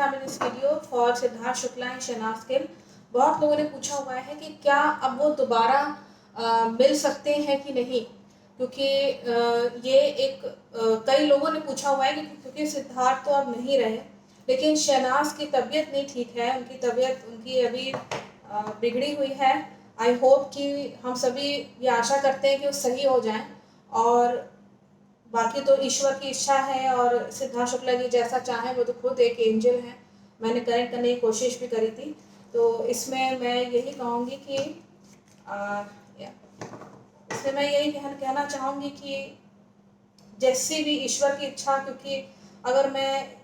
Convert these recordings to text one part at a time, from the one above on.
Have in this video for Siddharth Shukla and Shehnaaz Gill. बहुत लोगों ने पूछा हुआ है कि क्या अब वो दोबारा मिल सकते हैं कि नहीं, क्योंकि ये एक कई लोगों ने पूछा हुआ है क्योंकि सिद्धार्थ तो अब नहीं रहे, लेकिन शहनाज की तबीयत नहीं ठीक है, उनकी तबीयत उनकी अभी बिगड़ी हुई है। आई होप कि हम सभी ये आशा करते हैं कि वो सही हो जाएं, और बाकी तो ईश्वर की इच्छा है, और सिद्धार्थ शुक्ला जी जैसा चाहें, वो तो खुद एक एंजल हैं। मैंने कनेक्ट करने की कोशिश भी करी थी, तो इसमें मैं यही कहूँगी कि इसमें मैं यही कहना चाहूँगी कि जैसी भी ईश्वर की इच्छा, क्योंकि अगर मैं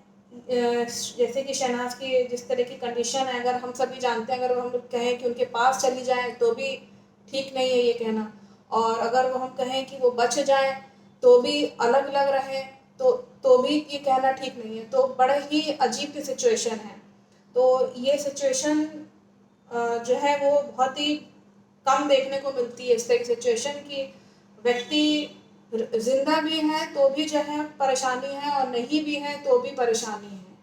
जैसे कि शहनाज की जिस तरह की कंडीशन है, अगर हम सभी जानते हैं, अगर हम लोग कहें कि उनके पास चली जाए तो भी ठीक नहीं है ये कहना, और अगर वो हम कहें कि वो बच जाए तो भी अलग अलग रहे तो भी ये कहना ठीक नहीं है। तो बड़े ही अजीब की सिचुएशन है। तो ये सिचुएशन जो है वो बहुत ही कम देखने को मिलती है, इस तरह की सिचुएशन की व्यक्ति जिंदा भी है तो भी जो है परेशानी है, और नहीं भी है तो भी परेशानी है।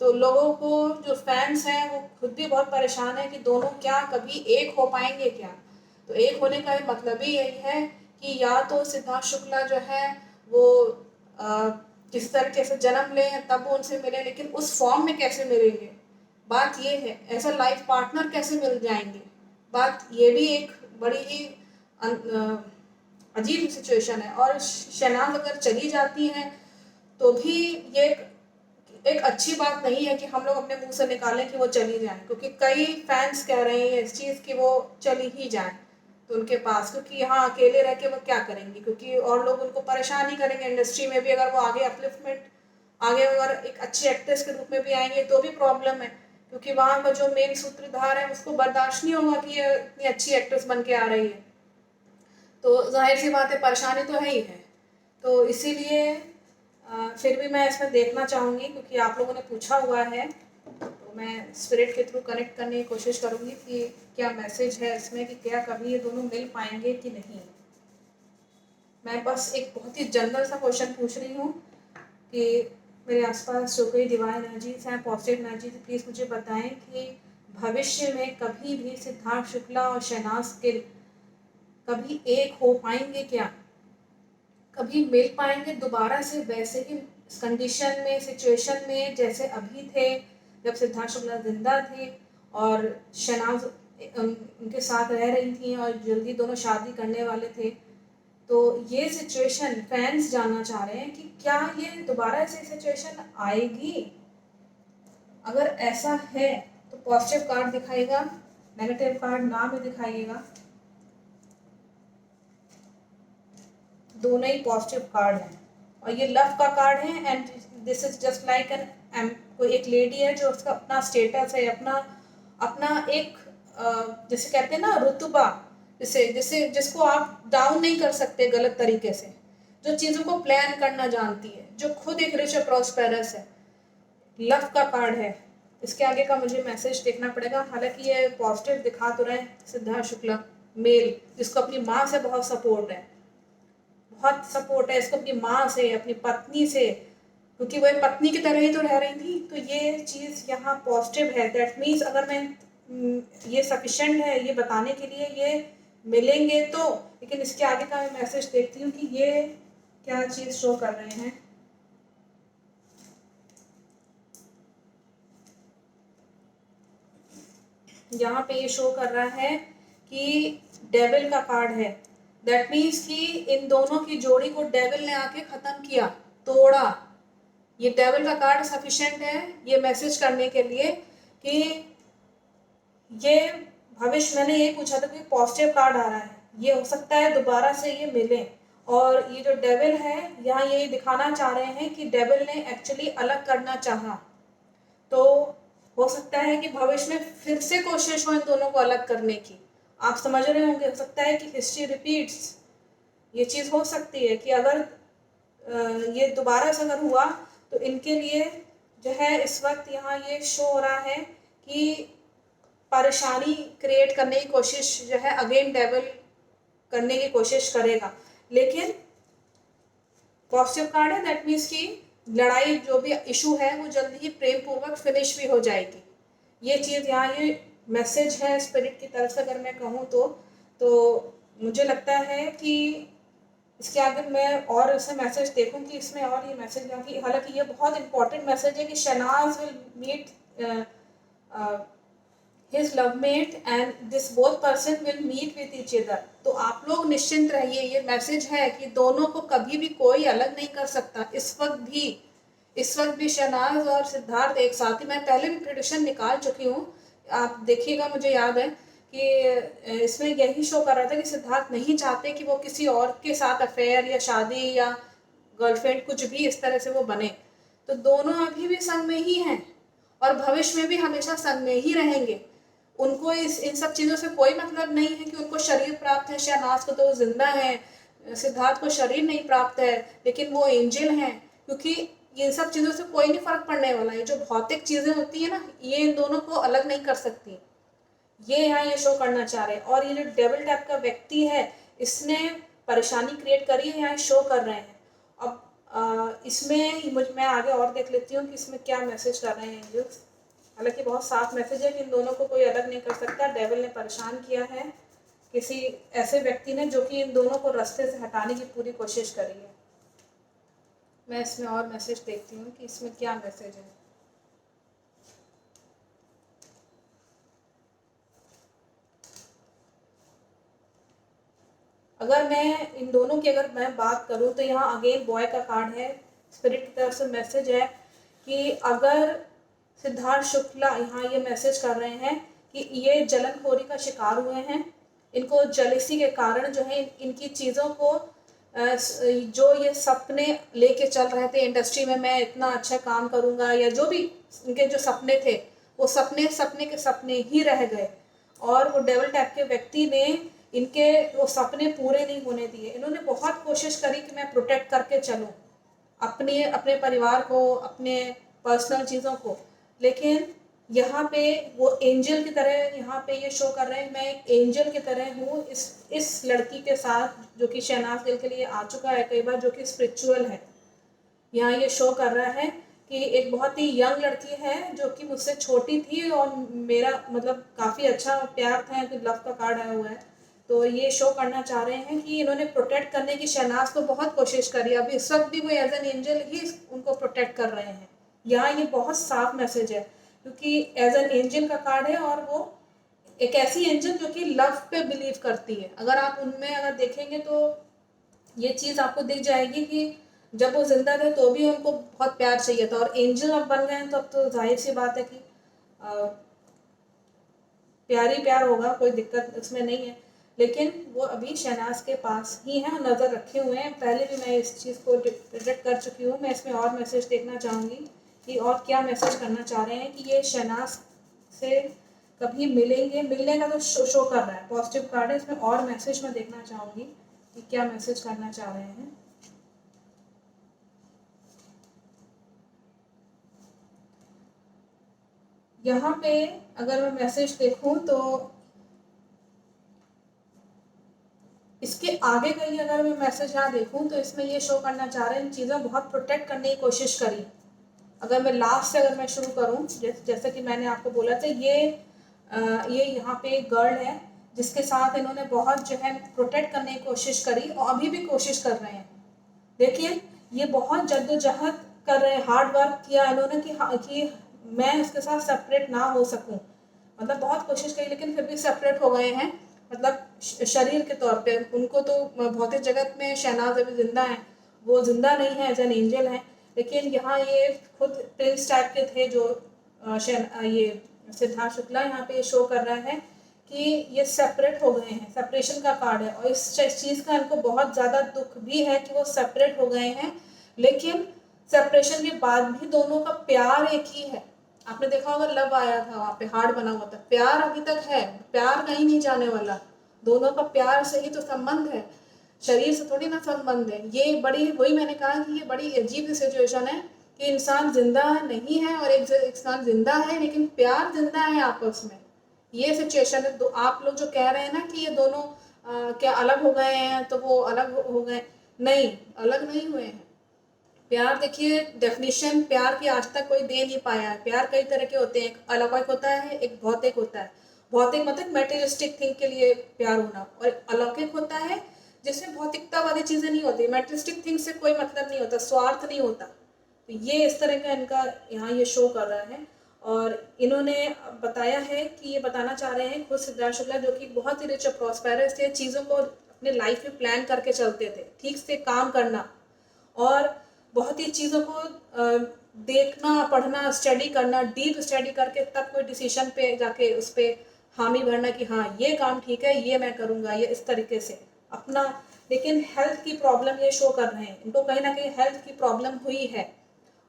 तो लोगों को जो फैंस हैं वो खुद भी बहुत परेशान है कि दोनों क्या कभी एक हो पाएंगे क्या। तो एक होने का मतलब ही यही है कि या तो सिद्धार्थ शुक्ला जो है वो किस तरीके से जन्म लें तब वो उनसे मिले, लेकिन उस फॉर्म में कैसे मिलेंगे, बात ये है। ऐसा लाइफ पार्टनर कैसे मिल जाएंगे, बात ये भी एक बड़ी ही अजीब सिचुएशन है। और शहनाज अगर चली जाती हैं तो भी ये एक अच्छी बात नहीं है कि हम लोग अपने मुंह से निकालें कि वो चली जाएं, क्योंकि कई फैंस कह रहे हैं इस चीज़ की वो चली ही जाएं तो उनके पास, क्योंकि यहाँ अकेले रह के वो क्या करेंगी, क्योंकि और लोग उनको परेशान ही करेंगे इंडस्ट्री में भी। अगर वो आगे अपलिफ्टमेंट आगे अगर एक अच्छी एक्ट्रेस के रूप में भी आएंगे तो भी प्रॉब्लम है, क्योंकि वहाँ का जो मेन सूत्रधार है उसको बर्दाश्त नहीं होगा कि ये इतनी अच्छी एक्ट्रेस बन के आ रही है। तो जाहिर सी बात है, परेशानी तो है ही है। तो इसीलिए फिर भी मैं इसमें देखना चाहूँगी, क्योंकि आप लोगों ने पूछा हुआ है, तो मैं स्पिरिट के थ्रू कनेक्ट करने की कोशिश करूँगी कि क्या मैसेज है इसमें, कि क्या कभी ये दोनों मिल पाएंगे कि नहीं। मैं बस एक बहुत ही जनरल सा क्वेश्चन पूछ रही हूँ कि मेरे आसपास जो कोई डिवाइन एनर्जीज हैं, पॉजिटिव एनर्जीज, प्लीज़ मुझे बताएं कि भविष्य में कभी भी सिद्धार्थ शुक्ला और शहनाज गिल कभी एक हो पाएंगे क्या, कभी मिल पाएंगे दोबारा से वैसे ही कंडीशन में, सिचुएशन में जैसे अभी थे जब सिद्धार्थ शुक्ला जिंदा थे और शहनाज उनके साथ रह रही थी और जल्दी दोनों शादी करने वाले थे। तो ये सिचुएशन फैंस जानना चाह रहे हैं कि क्या ये दोबारा ऐसी सिचुएशन आएगी। अगर ऐसा है तो पॉजिटिव कार्ड दिखाएगा, नेगेटिव कार्ड ना भी दिखाइएगा। दोनों ही पॉजिटिव कार्ड हैं, और ये लव का कार्ड है। And this is just like an कोई एक लेडी है जो उसका अपना स्टेटस है, अपना अपना एक जैसे कहते हैं ना रुतबा, जिसको आप डाउन नहीं कर सकते गलत तरीके से, जो चीज़ों को प्लान करना जानती है, जो खुद एक रिच और प्रॉस्पेरस है। लव का कार्ड है। इसके आगे का मुझे मैसेज देखना पड़ेगा। हालांकि ये पॉजिटिव दिखा तो रहे सिद्धार्थ शुक्ला मेल, जिसको अपनी माँ से बहुत सपोर्ट है, बहुत सपोर्ट है इसको अपनी माँ से, अपनी पत्नी से, क्योंकि वो पत्नी की तरह ही तो रह रही थी। तो ये चीज़ यहाँ पॉजिटिव है। दैट मीन्स अगर मैं ये सफिशेंट है ये बताने के लिए ये मिलेंगे तो। लेकिन इसके आगे का मैं मैसेज देखती हूँ कि ये क्या चीज़ शो कर रहे हैं। यहाँ पे ये शो कर रहा है कि डेविल का कार्ड है। दैट मीन्स कि इन दोनों की जोड़ी को डेविल ने आके ख़त्म किया, तोड़ा। ये डेविल का कार्ड सफिशिएंट है ये मैसेज करने के लिए कि ये भविष्य, मैंने ये पूछा था कि पॉजिटिव कार्ड आ रहा है, ये हो सकता है दोबारा से ये मिले। और ये जो डेविल है यहाँ ये दिखाना चाह रहे हैं कि डेविल ने एक्चुअली अलग करना चाहा, तो हो सकता है कि भविष्य में फिर से कोशिश हो इन दोनों को अलग करने की। आप समझ रहे होंगे, हो सकता है कि हिस्ट्री रिपीट्स, ये चीज़ हो सकती है कि अगर ये दोबारा से अगर हुआ तो इनके लिए जो है इस वक्त यहाँ ये शो हो रहा है कि परेशानी क्रिएट करने की कोशिश जो है अगेन डेविल करने की कोशिश करेगा। लेकिन पॉजिटिव कार्ड है, दैट मीन्स कि लड़ाई जो भी इशू है वो जल्दी ही प्रेम पूर्वक फिनिश भी हो जाएगी। ये चीज़ यहाँ ये मैसेज है स्पिरिट की तरफ से, अगर मैं कहूँ तो मुझे लगता है कि इसके आगे मैं और इसे मैसेज देखूं कि इसमें और ये मैसेज, कि हालांकि ये बहुत इंपॉर्टेंट मैसेज है कि Shehnaaz will meet his love mate and this both person will meet with each other। तो आप लोग निश्चिंत रहिए, ये मैसेज है कि दोनों को कभी भी कोई अलग नहीं कर सकता। इस वक्त भी शहनाज और सिद्धार्थ एक साथ ही, मैं पहले भी प्रेडिक्शन निकाल चुकी हूँ, आप देखिएगा, मुझे याद है कि इसमें यही शो कर रहा था कि सिद्धार्थ नहीं चाहते कि वो किसी और के साथ अफेयर या शादी या गर्लफ्रेंड कुछ भी इस तरह से वो बने। तो दोनों अभी भी संग में ही हैं और भविष्य में भी हमेशा संग में ही रहेंगे। उनको इन सब चीज़ों से कोई मतलब नहीं है कि उनको शरीर प्राप्त है। शहनाज को तो वो जिंदा है, सिद्धार्थ को शरीर नहीं प्राप्त है, लेकिन वो एंजल हैं, क्योंकि ये सब चीज़ों से कोई नहीं फर्क पड़ने वाला है। जो भौतिक चीज़ें होती है ना, ये इन दोनों को अलग नहीं कर सकती। ये यहाँ ये शो करना चाह रहे हैं। और ये जो डेविल टाइप का व्यक्ति है, इसने परेशानी क्रिएट करी है, यहाँ शो कर रहे हैं। अब इसमें मैं आगे और देख लेती हूँ कि इसमें क्या मैसेज कर रहे हैं एंजल्स। हालांकि बहुत साफ मैसेज है कि इन दोनों को कोई अलग नहीं कर सकता। डेविल ने परेशान किया है किसी ऐसे व्यक्ति ने जो कि इन दोनों को रास्ते से हटाने की पूरी कोशिश करी है। मैं इसमें और मैसेज देखती हूँ कि इसमें क्या मैसेज है। अगर मैं इन दोनों की अगर मैं बात करूँ तो यहाँ अगेन बॉय का कार्ड है। स्पिरिट की तरफ से मैसेज है कि अगर सिद्धार्थ शुक्ला यहाँ ये मैसेज कर रहे हैं कि ये जलनखोरी का शिकार हुए हैं। इनको जेलसी के कारण जो है इनकी चीज़ों को जो ये सपने लेके चल रहे थे इंडस्ट्री में, मैं इतना अच्छा काम करूँगा, या जो भी इनके जो सपने थे, वो सपने के सपने ही रह गए। और वो डेविल टाइप के व्यक्ति ने इनके वो सपने पूरे नहीं होने दिए। इन्होंने बहुत कोशिश करी कि मैं प्रोटेक्ट करके चलूँ अपने परिवार को, अपने पर्सनल चीज़ों को, लेकिन यहाँ पे वो एंजल की तरह यहाँ पे ये शो कर रहे हैं, मैं एक एंजल की तरह हूँ इस लड़की के साथ जो कि शहनाज गिल के लिए आ चुका है कई बार, जो कि स्पिरिचुअल है। यहाँ ये शो कर रहा है कि एक बहुत ही यंग लड़की है जो कि मुझसे छोटी थी और मेरा मतलब काफ़ी अच्छा प्यार था, कि लव का कार्ड आया हुआ है। तो ये शो करना चाह रहे हैं कि इन्होंने प्रोटेक्ट करने की शहनाज को बहुत कोशिश करी, अभी इस वक्त भी वो एज एन एंजल ही उनको प्रोटेक्ट कर रहे हैं। यहाँ ये बहुत साफ मैसेज है, क्योंकि एज एन एंजल का कार्ड है और वो एक ऐसी एंजल जो कि लव पे बिलीव करती है। अगर आप उनमें अगर देखेंगे तो ये चीज़ आपको दिख जाएगी कि जब वो जिंदा थे तो भी उनको बहुत प्यार चाहिए था, और एंजल अब बन गए हैं तो अब तो जाहिर सी बात है कि प्यार ही प्यार होगा, कोई दिक्कत इसमें नहीं है। लेकिन वो अभी शहनाज के पास ही हैं, नज़र रखे हुए हैं। पहले भी मैं इस चीज़ को प्रेडिक्ट कर चुकी हूँ। मैं इसमें और मैसेज देखना चाहूँगी कि और क्या मैसेज करना चाह रहे हैं कि ये शहनाज से कभी मिलेंगे। मिलने का तो शो कर रहा है, पॉजिटिव कार्ड है। इसमें और मैसेज मैं देखना चाहूँगी कि क्या मैसेज करना चाह रहे हैं। यहाँ पे अगर मैं मैसेज देखूं तो इसके आगे का ही अगर मैं मैसेज यहाँ देखूं तो इसमें ये शो करना चाह रहे हैं चीज़ें बहुत प्रोटेक्ट करने की कोशिश करी। अगर मैं लास्ट से अगर मैं शुरू करूं, जैसे कि मैंने आपको बोला था, ये यहाँ पे एक गर्ल है जिसके साथ इन्होंने बहुत जो है प्रोटेक्ट करने की कोशिश करी और अभी भी कोशिश कर रहे हैं। देखिए ये बहुत जद्दोजहद कर रहे हैं, हार्ड वर्क किया इन्होंने कि मैं उसके साथ सेपरेट ना हो सकूं। मतलब बहुत कोशिश करी लेकिन फिर भी सेपरेट हो गए हैं, मतलब शरीर के तौर पे। उनको तो भौतिक जगत में शहनाज अभी जिंदा है, वो जिंदा नहीं है, एज एन एंजल है। लेकिन यहाँ ये खुद प्रिंस टाइप के थे जो ये सिद्धार्थ शुक्ला यहाँ पे शो कर रहा है कि ये सेपरेट हो गए हैं। सेपरेशन का कार्ड है और इस चीज़ का इनको बहुत ज़्यादा दुख भी है कि वो सेपरेट हो गए हैं। लेकिन सेपरेशन के बाद भी दोनों का प्यार एक ही है। आपने देखा होगा लव आया था, वहाँ पे हार्ट बना हुआ था, प्यार अभी तक है, प्यार कहीं नहीं जाने वाला। दोनों का प्यार से ही तो संबंध है, शरीर से थोड़ी ना संबंध है। ये बड़ी, वही मैंने कहा कि ये बड़ी अजीब सिचुएशन है कि इंसान जिंदा नहीं है और एक इंसान जिंदा है लेकिन प्यार जिंदा है आपस में। ये सिचुएशन है। तो आप लोग जो कह रहे हैं ना कि ये दोनों क्या अलग हो गए हैं, तो वो अलग हो गए, नहीं, अलग नहीं हुए हैं। प्यार देखिए, डेफिनेशन प्यार की आज तक कोई दे नहीं पाया है। प्यार कई तरह के होते हैं, एक अलौकिक होता है, एक भौतिक होता है। भौतिक मतलब मटेरियलिस्टिक थिंग के लिए प्यार होना, और अलौकिक होता है जिसमें भौतिकता वाली चीजें नहीं होती, मटेरियलिस्टिक थिंग से कोई मतलब नहीं होता, स्वार्थ नहीं होता। तो ये इस तरह का इनका यहाँ ये शो कर रहा है। और इन्होंने बताया है कि ये बताना चाह रहे हैं खुद सिद्धार्थ शुक्ला, जो कि बहुत ही रिच और प्रॉस्पेरस थे, चीज़ों को अपने लाइफ में प्लान करके चलते थे, ठीक से काम करना और बहुत ही चीज़ों को देखना, पढ़ना, स्टडी करना, डीप स्टडी करके तब कोई डिसीजन पे जाके उस पर हामी भरना कि हाँ ये काम ठीक है, ये मैं करूँगा, ये इस तरीके से अपना। लेकिन हेल्थ की प्रॉब्लम ये शो कर रहे हैं, इनको कहीं ना कहीं हेल्थ की प्रॉब्लम हुई है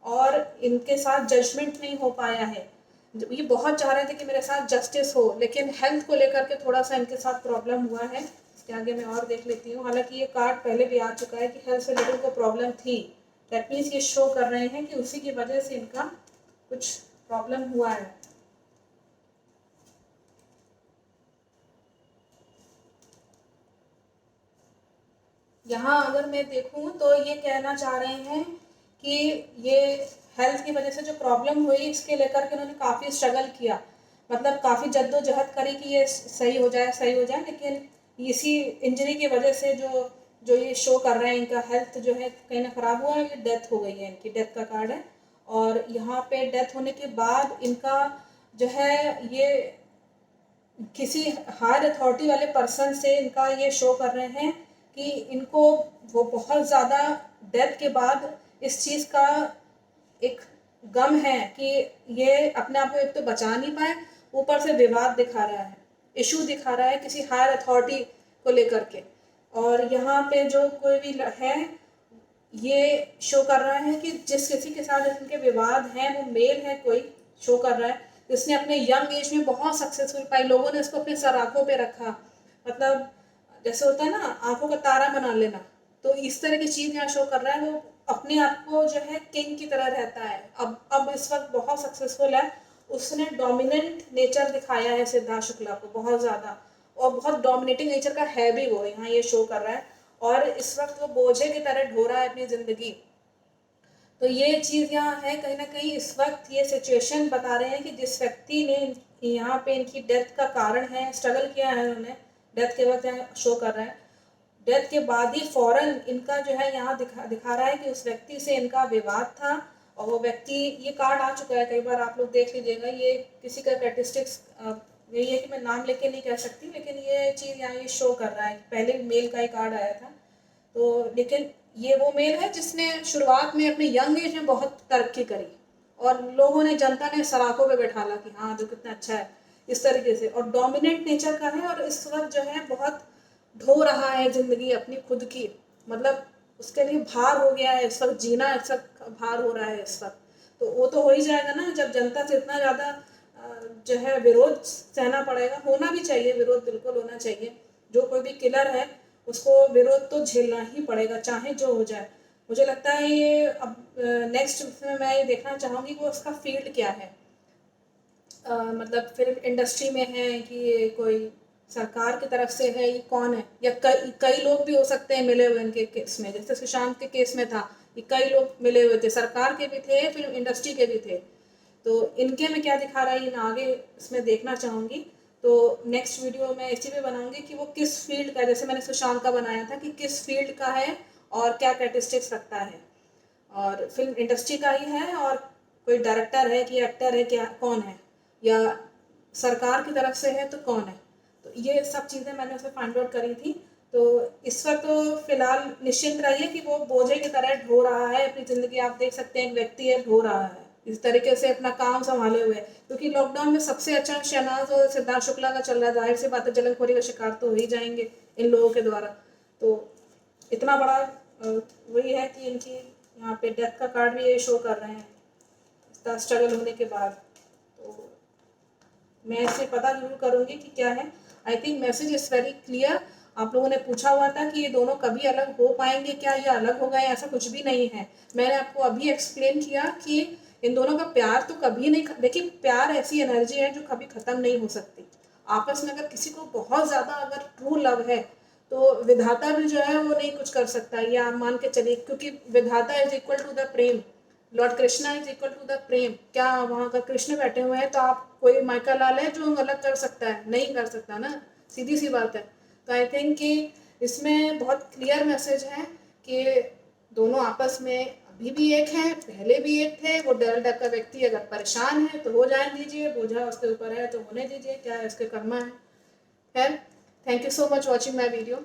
और इनके साथ जजमेंट नहीं हो पाया है। ये बहुत चाह रहे थे कि मेरे साथ जस्टिस हो, लेकिन हेल्थ को लेकर के थोड़ा सा इनके साथ प्रॉब्लम हुआ है। इसके आगे मैं और देख लेती हूँ, हालांकि ये कार्ड पहले भी आ चुका है कि हेल्थ से रिलेटेड को प्रॉब्लम थी। दैट मीन्स ये शो कर रहे हैं कि उसी की वजह से इनका कुछ प्रॉब्लम हुआ है। यहाँ अगर मैं देखूँ तो ये कहना चाह रहे हैं कि ये हेल्थ की वजह से जो प्रॉब्लम हुई इसके लेकर के उन्होंने काफ़ी स्ट्रगल किया, मतलब काफ़ी जद्दोजहद करी कि ये सही हो जाए, सही हो जाए। लेकिन इसी इंजरी की वजह से जो जो ये शो कर रहे हैं, इनका हेल्थ जो है कहीं ना ख़राब हुआ है, ये डेथ हो गई है, इनकी डेथ का कार्ड है। और यहाँ पे डेथ होने के बाद इनका जो है ये किसी हायर अथॉरिटी वाले पर्सन से इनका ये शो कर रहे हैं कि इनको वो बहुत ज़्यादा डेथ के बाद इस चीज़ का एक गम है कि ये अपने आप को एक तो बचा नहीं पाए, ऊपर से विवाद दिखा रहा है, इशू दिखा रहा है किसी हायर अथॉरिटी को लेकर के। और यहाँ पे जो कोई भी है ये शो कर रहा है कि जिस किसी के साथ इनके विवाद हैं वो मेल है, कोई शो कर रहा है जिसने अपने यंग एज में बहुत सक्सेसफुल पाई, लोगों ने इसको अपने सराखों पे रखा, मतलब जैसे होता है ना आंखों का तारा बना लेना, तो इस तरह की चीज यहाँ शो कर रहा है। वो अपने आप को जो है किंग की तरह रहता है, अब इस वक्त बहुत सक्सेसफुल है। उसने डोमिनेंट नेचर दिखाया है सिद्धार्थ शुक्ला को बहुत ज्यादा, और बहुत डोमिनेटिंग नेचर का है भी वो, यहाँ ये शो कर रहा है। और इस वक्त वो बोझे की तरह ढो रहा है अपनी जिंदगी। तो ये चीज़ यहाँ है, कहीं ना कहीं इस वक्त ये सिचुएशन बता रहे हैं कि जिस व्यक्ति ने यहाँ पे इनकी डेथ का कारण है, स्ट्रगल किया है उन्होंने, डेथ के वक्त यहाँ शो कर रहा है, डेथ के बाद ही फौरन इनका जो है यहाँ दिखा रहा है कि उस व्यक्ति से इनका विवाद था। और वो व्यक्ति, ये कार्ड आ चुका है कई बार, आप लोग देख लीजिएगा, ये किसी का कैरेक्टरिस्टिक्स यही है कि मैं नाम लेके नहीं कह सकती, लेकिन ये चीज़ यहाँ ये शो कर रहा है। पहले मेल का ही कार्ड आया था, तो लेकिन ये वो मेल है जिसने शुरुआत में अपने यंग एज में बहुत तरक्की करी और लोगों ने, जनता ने सराखों पे बैठाला कि हाँ जो कितना अच्छा है, इस तरीके से। और डोमिनेंट नेचर का है और इस वक्त जो है बहुत ढो रहा है जिंदगी अपनी खुद की, मतलब उसके लिए भार हो गया है इस वक्त, जीना इस वक्त भार हो रहा है इस वक्त। तो वो तो हो ही जाएगा ना जब जनता से इतना ज़्यादा जो है विरोध सहना पड़ेगा। होना भी चाहिए विरोध, बिल्कुल होना चाहिए, जो कोई भी किलर है उसको विरोध तो झेलना ही पड़ेगा चाहे जो हो जाए। मुझे लगता है ये अब नेक्स्ट में मैं ये देखना चाहूँगी कि उसका फील्ड क्या है, मतलब फिल्म इंडस्ट्री में है कि ये कोई सरकार की तरफ से है, ये कौन है, या कई कई लोग भी हो सकते हैं मिले हुए इनके केस में, जैसे सुशांत के केस में था कि कई लोग मिले हुए थे, सरकार के भी थे, फिल्म इंडस्ट्री के भी थे। तो इनके में क्या दिखा रहा है ये मैं आगे इसमें देखना चाहूँगी। तो नेक्स्ट वीडियो में इसी पे बनाऊंगी कि वो किस फील्ड का, जैसे मैंने सुशांत का बनाया था कि किस फील्ड का है और क्या कैरेक्टरिस्टिक्स रखता है, और फिल्म इंडस्ट्री का ही है और कोई डायरेक्टर है कि एक्टर है, क्या कौन है, या सरकार की तरफ से है तो कौन है। तो ये सब चीज़ें मैंने उसे फाइंड आउट करी थी। तो इस वक्त तो फिलहाल निश्चिंत रहिए कि वो बोझे की तरह ढो रहा है अपनी ज़िंदगी। आप देख सकते हैं एक व्यक्ति है ढो रहा है इस तरीके से अपना काम संभाले हुए, क्योंकि लॉकडाउन में सबसे अच्छा शहनाज और सिद्धार्थ शुक्ला का चल रहा है, जाहिर सी बात है जलनखोरी का शिकार तो हो ही जाएंगे इन लोगों के द्वारा। तो इतना बड़ा वही है कि इनकी यहाँ पे डेथ का कार्ड भी ये शो कर रहे हैं इतना स्ट्रगल होने के बाद। तो मैं इससे पता जरूर करूँगी कि क्या है। I think message is very clear. आप लोगों ने पूछा हुआ था कि ये दोनों कभी अलग हो पाएंगे क्या, या अलग हो गए, ऐसा कुछ भी नहीं है। मैंने आपको अभी एक्सप्लेन किया कि इन दोनों का प्यार तो कभी नहीं, देखिए प्यार ऐसी एनर्जी है जो कभी ख़त्म नहीं हो सकती। आपस में अगर किसी को बहुत ज़्यादा अगर ट्रू लव है तो विधाता भी जो है वो नहीं कुछ कर सकता, ये आप मान के चलिए, क्योंकि Vidhata is equal to the prem, lord Krishna is equal to the prem. क्या वहाँ का कृष्ण बैठे हुए हैं तो आप कोई माइका लाल है जो अलग कर सकता है? नहीं कर सकता ना, सीधी सी बात है। तो आई थिंक कि इसमें बहुत क्लियर मैसेज है कि दोनों आपस में अभी भी एक हैं, पहले भी एक थे। वो डेल टाइप का व्यक्ति अगर परेशान है तो हो जाने दीजिए, बोझा उसके ऊपर है तो होने दीजिए, क्या है उसके कर्मा है। खैर, thank you so much watching my video.